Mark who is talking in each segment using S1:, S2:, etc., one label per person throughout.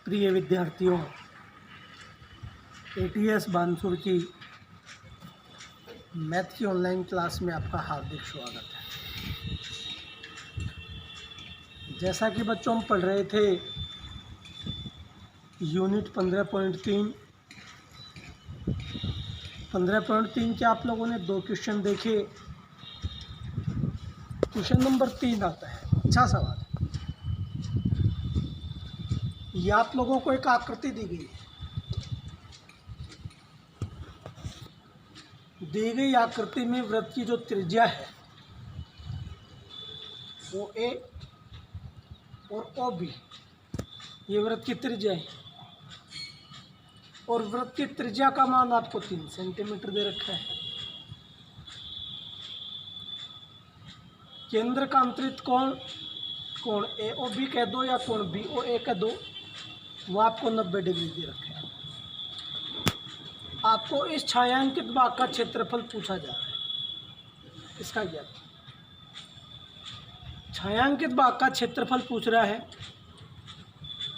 S1: प्रिय विद्यार्थियों, एटीएस बानसूर की मैथ की ऑनलाइन क्लास में आपका हार्दिक स्वागत है। जैसा कि बच्चों हम पढ़ रहे थे यूनिट 15.3 के आप लोगों ने 2 क्वेश्चन देखे। क्वेश्चन नंबर 3 आता है, अच्छा सवाल। ये आप लोगों को एक आकृति दी गई है। दी गई आकृति में वृत्त की जो त्रिज्या है वो ए और ओ बी, ये वृत्त की त्रिज्या है। और वृत्त की त्रिज्या का मान आपको 3 सेंटीमीटर दे रखा है। केंद्र का अंतरित कोण ए ओ बी कह दो या कोण बी ओ ए कह दो, वो आपको 90 डिग्री दे रखा है। आपको इस छायांकित भाग का क्षेत्रफल पूछा जा रहा है। इसका क्या, छायांकित भाग का क्षेत्रफल पूछ रहा है,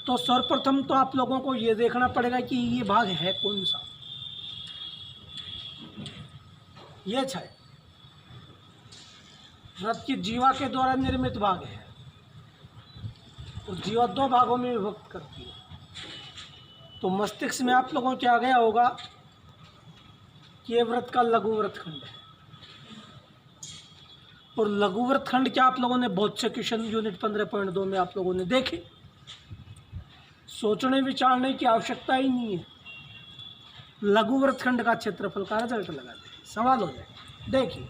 S1: तो सर्वप्रथम तो आप लोगों को ये देखना पड़ेगा कि ये भाग है कौन सा। ये छाया वृत्त की जीवा के द्वारा निर्मित भाग है, और जीवा 2 भागों में विभक्त करती है। तो मस्तिष्क में आप लोगों को क्या गया होगा कि ये वृत्त का लघु वृत्तखंड है। और लघु वृत्तखंड क्या आप लोगों ने बहुत से क्वेश्चन यूनिट 15.2 में आप लोगों ने देखे। सोचने विचारने की आवश्यकता ही नहीं है। लघु वृत्तखंड का क्षेत्रफल का रिजल्ट लगा दे, सवाल हो जाए। देखिए,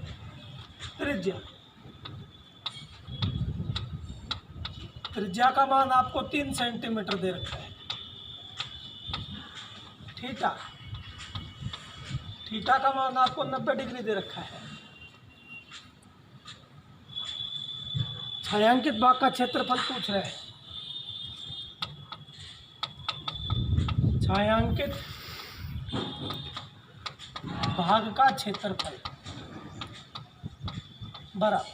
S1: त्रिज्या का मान आपको 3 सेंटीमीटर दे रखा है। थीटा का मान आपको 90 डिग्री दे रखा है। छायांकित भाग का क्षेत्रफल पूछ रहा है। छायांकित भाग का क्षेत्रफल बराबर,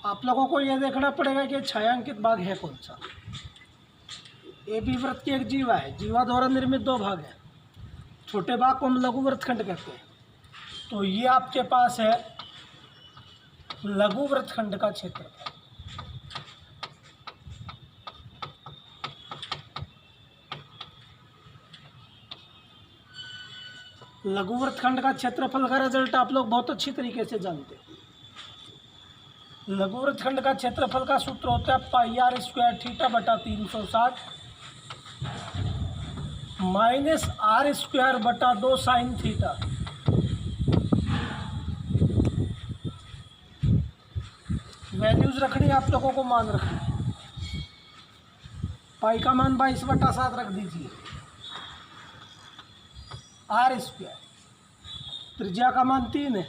S1: आप लोगों को यह देखना पड़ेगा कि छायांकित भाग है कौन सा। ए बी वृत्त की एक जीवा है। जीवा द्वारा निर्मित 2 भाग हैं। छोटे भाग को हम लघु वृत्तखंड कहते हैं। तो ये आपके पास है लघु वृत्तखंड का क्षेत्रफल। लघु वृत्तखंड का क्षेत्रफल का रिजल्ट आप लोग बहुत अच्छी तरीके से जानते हैं। लघु वृत्तखंड का क्षेत्रफल का सूत्र होता है पाई आर स्क्वायर थीटा बटा 360 माइनस आर स्क्वायर बटा 2 साइन थीटा। वैल्यूज रखनी, आप लोगों को मान रखना है। पाई का मान 22/7 रख दीजिए। आर स्क्वायर, त्रिज्या का मान 3 है।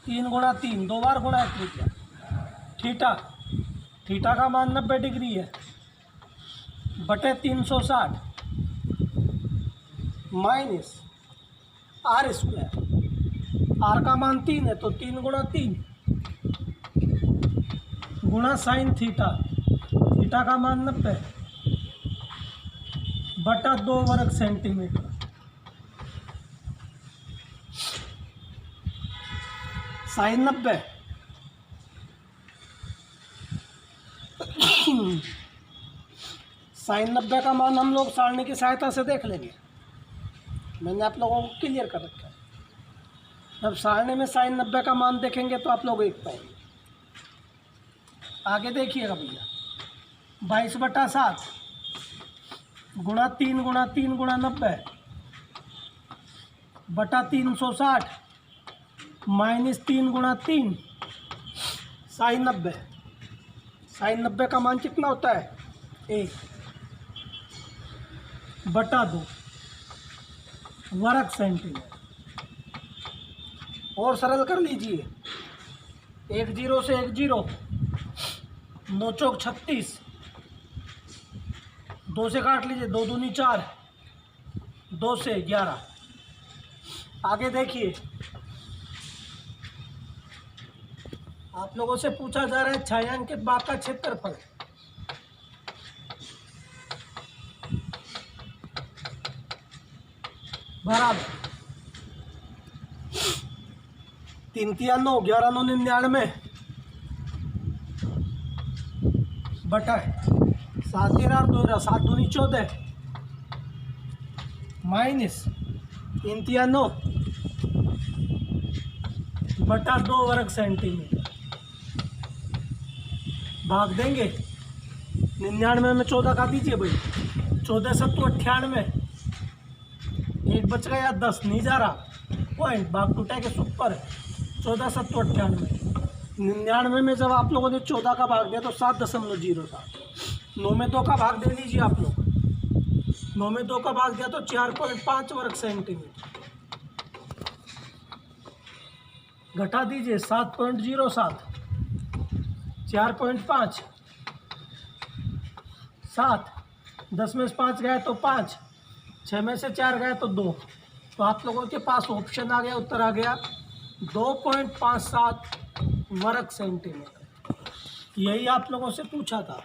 S1: 3 गुणा 3, 2 बार गुणा त्रिज्या। थीटा का मान 90 डिग्री है बटे 360 माइनस आर स्क्वायर। आर का मान 3 है, तो 3 गुणा 3 गुणा साइन थीटा। थीटा का मान 90 बटा 2 वर्ग सेंटीमीटर। साइन 90 साइन 90 का मान हम लोग सारणी की सहायता से देख लेंगे। मैंने आप लोगों को क्लियर कर रखा है। जब सारणी में साइन 90 का मान देखेंगे तो आप लोग देख पाएंगे। आगे देखिएगा भैया, 22/7 गुणा 3 गुणा 3 गुणा 90 बटा 360 माइनस 3 गुणा 3 साइन 90। साइन 90 का मान कितना होता है? 1 बटा 2 वर्ग सेंटीमीटर। और सरल कर लीजिए, 1 0 से 1 0, 9 चौक 36, 2 से काट लीजिए, 2 दूनी 4, 2 से 11। आगे देखिए, आप लोगों से पूछा जा रहा है छायांकित भाग का क्षेत्रफल। बराबर 3 तिया 9, 11 9 99 बटा 7 13 2 7 दूनी 14 माइनस 3 तिया 9 बटा 2 वर्ग सेंटीमीटर भाग देंगे 99 में 14 का दीजिए भाई, 14 7 98, एक बच गया 10 नहीं जा रहा पॉइंट, भाग टूटा के सुपर 14 7 98। 99 में जब आप लोगों ने 14 का भाग दिया तो 7.07, 9 में 2 का भाग दे दीजिए आप लोग, 9 में 2 का भाग दिया तो 4.5 वर्ग सेंटीमीटर, घटा दीजिए 7.07, 4.5 7, 10 में से 5 गए तो 5, 6 में से 4 गए तो 2, तो आप लोगों के पास ऑप्शन आ गया, उत्तर आ गया 2.57 वर्ग सेंटीमीटर। यही आप लोगों से पूछा था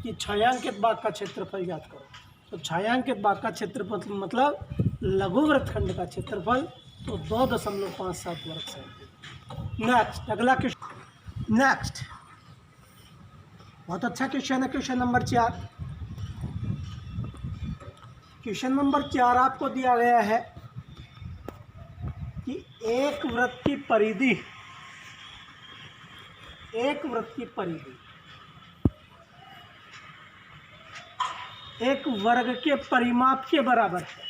S1: कि छायांकित भाग का क्षेत्रफल याद करो, तो छायांकित भाग का क्षेत्रफल मतलब लघु वृत्तखंड का क्षेत्रफल, तो 2.57 वर्ग सेंटीमीटर। नेक्स्ट अगला क्वेश्चन, नेक्स्ट बहुत अच्छा क्वेश्चन है, क्वेश्चन नंबर 4। क्वेश्चन नंबर 4 आपको दिया गया है कि एक वृत्त की परिधि एक वर्ग के परिमाप के बराबर है।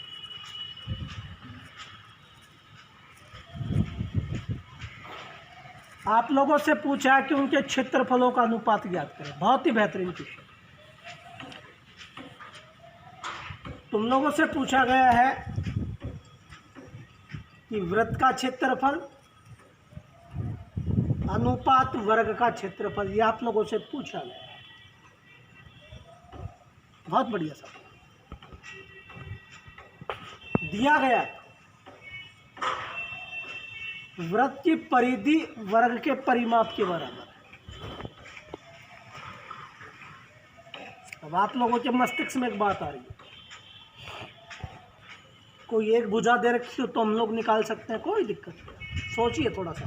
S1: आप लोगों से पूछा है कि उनके क्षेत्रफलों का अनुपात ज्ञात करें। बहुत ही बेहतरीन क्वेश्चन। तुम लोगों से पूछा गया है कि वृत्त का क्षेत्रफल अनुपात वर्ग का क्षेत्रफल, ये आप लोगों से पूछा गया है। बहुत बढ़िया सवाल दिया गया। वृत्त की परिधि वर्ग के परिमाप के बराबर है। अब आप लोगों के मस्तिष्क में एक बात आ रही है, कोई एक भुजा दे रखी हो तो हम लोग निकाल सकते हैं, कोई दिक्कत नहीं। सोचिए थोड़ा सा,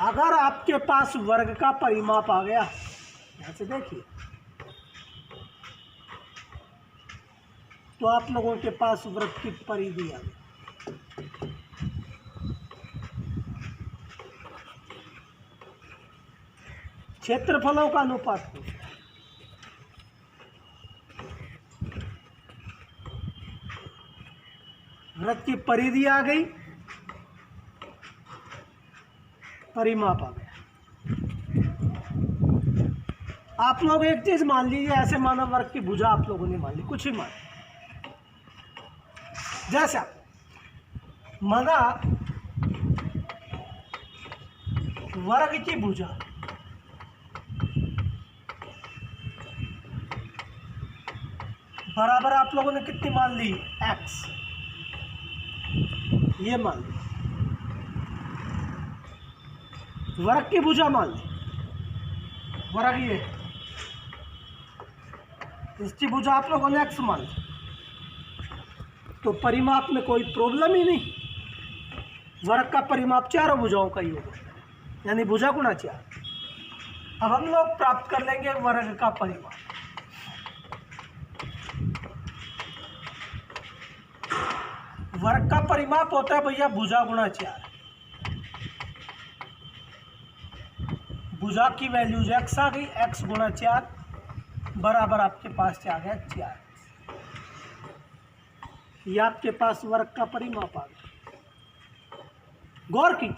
S1: अगर आपके पास वर्ग का परिमाप आ गया, यहां से देखिए, तो आप लोगों के पास वृत्त की परिधि आ गई। क्षेत्रफलों का अनुपात पूछा है। वृत्त की परिधि आ गई, परिमाप आ गया। आप लोग एक चीज मान लीजिए, ऐसे मानव वर्ग की भुजा आप लोगों ने मान ली, कुछ ही मान, जैसा माना वर्ग की भुजा बराबर आप लोगों ने कितनी मान ली, x, ये मान ली। वर्ग की भुजा मान ली, वर्ग ये, इसकी भुजा आप लोगों ने x मान ली, तो परिमाप में कोई प्रॉब्लम ही नहीं। वर्ग का परिमाप चारों भुजाओं का ही होगा, यानी भुजा गुणा 4। अब हम लोग प्राप्त कर लेंगे वर्ग का परिमाप। वर्ग का परिमाप होता है भैया भुजा गुणा 4। भुजा की वैल्यूज x आ गई, x गुणा 4 बराबर आपके पास आ गया 4। ये आपके पास वर्ग का परिमाप आ गया। गौर की,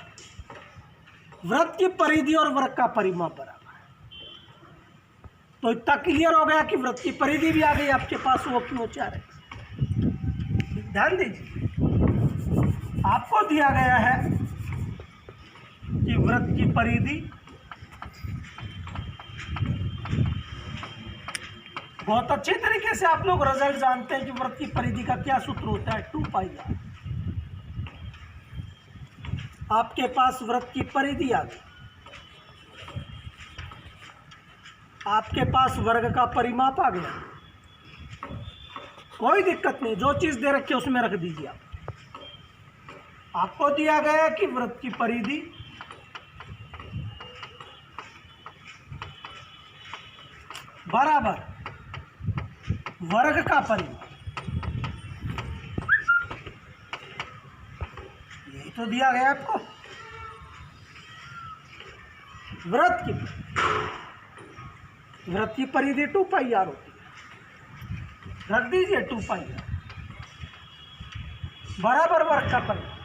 S1: वृत्त की परिधि और वर्ग का परिमाप बराबर है, तो इतना क्लियर हो गया कि वृत्त की परिधि भी आ गई आपके पास, वो क्यों 4 है। ध्यान दीजिए, आपको दिया गया है कि वृत्त की परिधि, बहुत अच्छे तरीके से आप लोग रिजल्ट जानते हैं कि वृत्त की परिधि का क्या सूत्र होता है, 2πr। आपके पास वृत्त की परिधि आ गई, आपके पास वर्ग का परिमाप आ गया, कोई दिक्कत नहीं, जो चीज़ दे रखी है उसमें रख दीजिए आप। आपको दिया गया है कि वृत्त की परिधि बराबर वर्ग का परिमाण, यही तो दिया गया आपको। वृत्त की परिधि 2πr होती है, रख दीजिए 2πr बराबर वर्ग का परिमाण,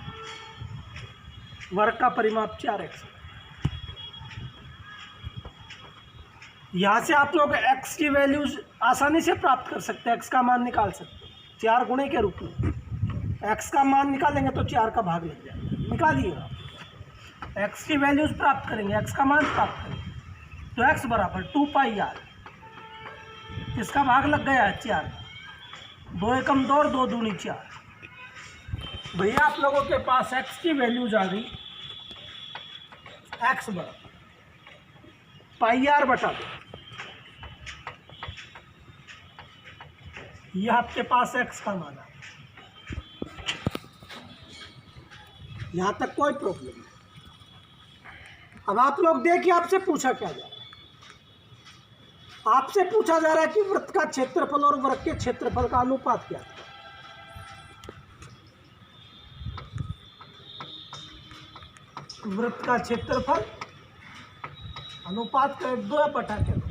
S1: वर्ग का परिमाप 4x। यहाँ से आप लोग x की वैल्यूज आसानी से प्राप्त कर सकते हैं, x का मान निकाल सकते हैं 4 गुणे के रूप में। x का मान निकालेंगे तो 4 का भाग लग जाएगा, निकालिएगा। x की वैल्यूज प्राप्त करेंगे, x का मान प्राप्त करेंगे तो x बराबर 2πr, इसका भाग लग गया है 4, 2 एकम 2 और 2 दूनी 4। भैया आप लोगों के पास x की वैल्यूज आ गई, x बराबर πr बटा 2, ये आपके पास x का मान है। यहाँ तक कोई प्रॉब्लम नहीं। अब आप लोग देखिए, आपसे पूछा क्या जा रहा है, आपसे पूछा जा रहा है कि वृत्त का क्षेत्रफल और वर्ग के क्षेत्रफल का अनुपात क्या है। वृत्त का क्षेत्रफल अनुपात कर 2 बटा के 2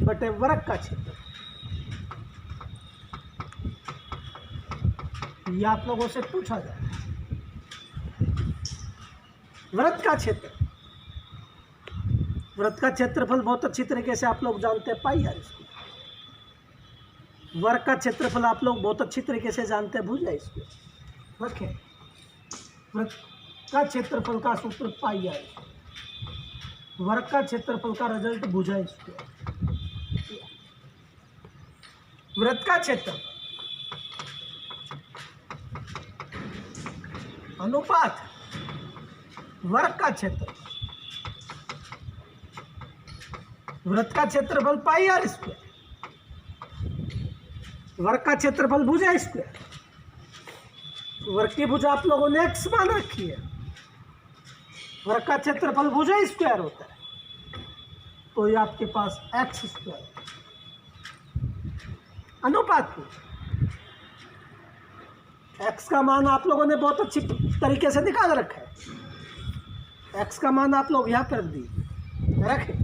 S1: बटे वर्ग का क्षेत्रफल, ये आप लोगों से पूछा जाए। वृत्त का क्षेत्रफल बहुत अच्छी तरीके से आप लोग जानते हैं, पाई आर स्क्वायर। वर्ग का क्षेत्रफल आप लोग बहुत अच्छी तरीके से जानते हैं, भुजा स्क्वायर। रखें, वृत्त का क्षेत्रफल का सूत्र पाई आर, वर्ग का क्षेत्रफल का रिजल्ट भुजा स्क्वायर। वृत्त का क्षेत्रफल अनुपात वर्ग का क्षेत्रफल, वृत्त का क्षेत्रफल पाई आर स्क्वायर, वर्ग का क्षेत्रफल भुजा स्क्वायर। वर्ग की भुजा आप लोगों ने x मान रखी है, वर्ग का क्षेत्रफल भुजा स्क्वायर होता है, तो ये आपके पास x स्क्वायर अनुपात x का मान आप लोगों ने बहुत अच्छी तरीके से निकाल रखा है। x का मान आप लोग यहाँ पर दीजिए, रखें।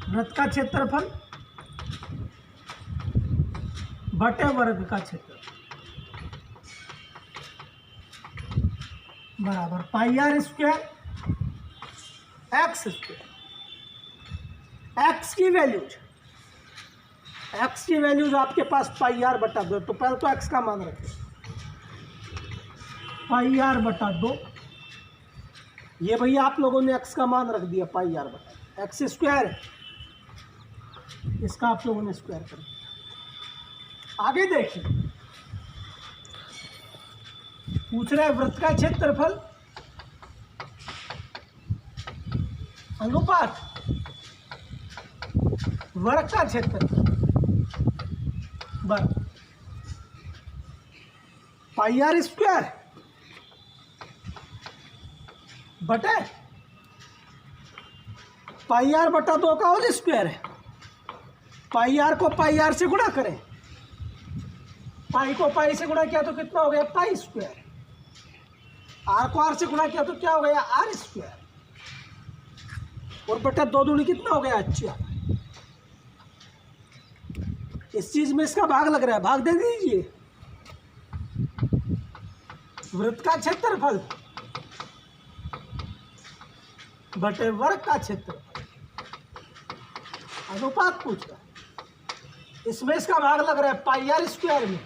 S1: वृत्त का क्षेत्रफल बटे वर्ग का क्षेत्रफल बराबर pi R square X square. एक्स की वैल्यूज आपके पास पाई आर बटा 2, तो पहले तो एक्स का मान रखें, पाई आर बटा 2। ये भैया आप लोगों ने एक्स का मान रख दिया पाई आर बटा, एक्स स्क्वायर है, इसका आप लोगों ने स्क्वायर कर दिया। आगे देखिए, पूछ रहा है वृत्त का क्षेत्रफल अनुपात वर्ग का क्षेत्रफल वर्ग पाई आर स्क्वायर बटे पाई आर बटा 2 का होल स्क्वायर है। पाई आर को पाई आर से गुणा करें, पाई को पाई से गुणा किया तो कितना हो गया पाई स्क्वायर, आर को आर से गुणा किया तो क्या हो गया आर स्क्वायर, और बटा 2 दूनी कितना हो गया 4। इस चीज में इसका भाग लग रहा है, भाग दे दीजिए। वृत्त का क्षेत्रफल बटे वर्ग का क्षेत्रफल अनुपात पूछ रहा है, इसमें इसका भाग लग रहा है पाई आर स्क्वायर में,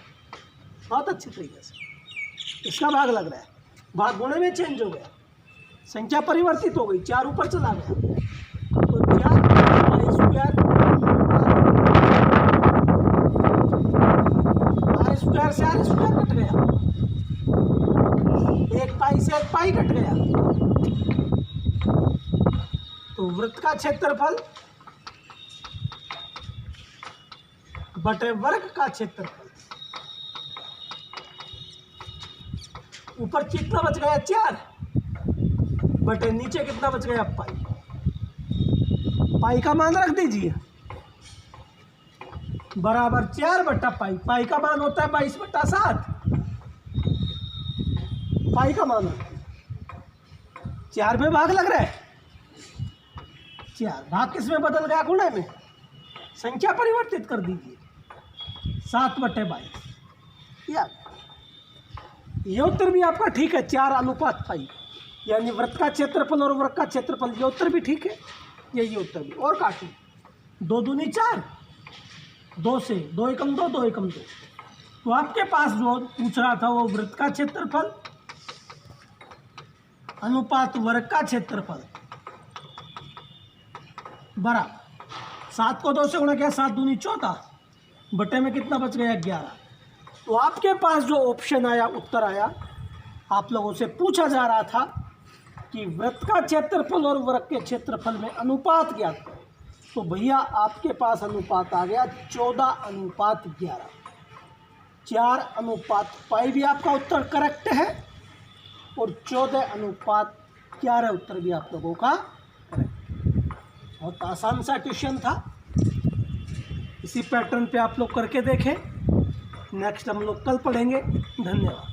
S1: बहुत अच्छी तरीके से इसका भाग लग रहा है। भाग गुणे में चेंज हो गया, संख्या परिवर्तित हो गई, 4 ऊपर चला गया, तो 4 पाई स्क्वायर आर स्क्वायर से आर स्क्वायर कट गया, एक पाई से एक पाई कट गया, तो वृत्त का क्षेत्रफल बटे वर्ग का क्षेत्रफल। ऊपर कितना बच गया 4 बटे नीचे कितना बच गया पाई। पाई का मान रख दीजिए बराबर 4 बटा पाई। पाई का मान होता है 22/7। पाई का मान होता है 4 में भाग लग रहा है 4 भाग किस में बदल गया गुणे में। संख्या परिवर्तित कर दीजिए 7/22। ये उत्तर भी आपका ठीक है 4:5 यानी वृत्त का क्षेत्रफल और वर्ग का क्षेत्रफल। ये उत्तर भी ठीक है ये उत्तर भी। और काटो 2 दूनी 4 2 से 2 एकम 2 2 एकम 2। तो आपके पास जो पूछ रहा था वो वृत्त का क्षेत्रफल अनुपात वर्ग का क्षेत्रफल बराबर 7 को 2 से गुणा किया 7 दूनी 14 बटे में कितना बच गया 11। तो आपके पास जो ऑप्शन आया उत्तर आया आप लोगों से पूछा जा रहा था कि वृत्त का क्षेत्रफल और वर्ग के क्षेत्रफल में अनुपात ज्ञात करो। तो भैया आपके पास अनुपात आ गया 14:11। 4:पाई भी आपका उत्तर करेक्ट है और 14:11 उत्तर भी आप लोगों का करेक्ट। बहुत आसान सा क्वेश्चन था। इसी पैटर्न पे आप लोग करके देखें। नेक्स्ट हम लोग कल पढ़ेंगे। धन्यवाद।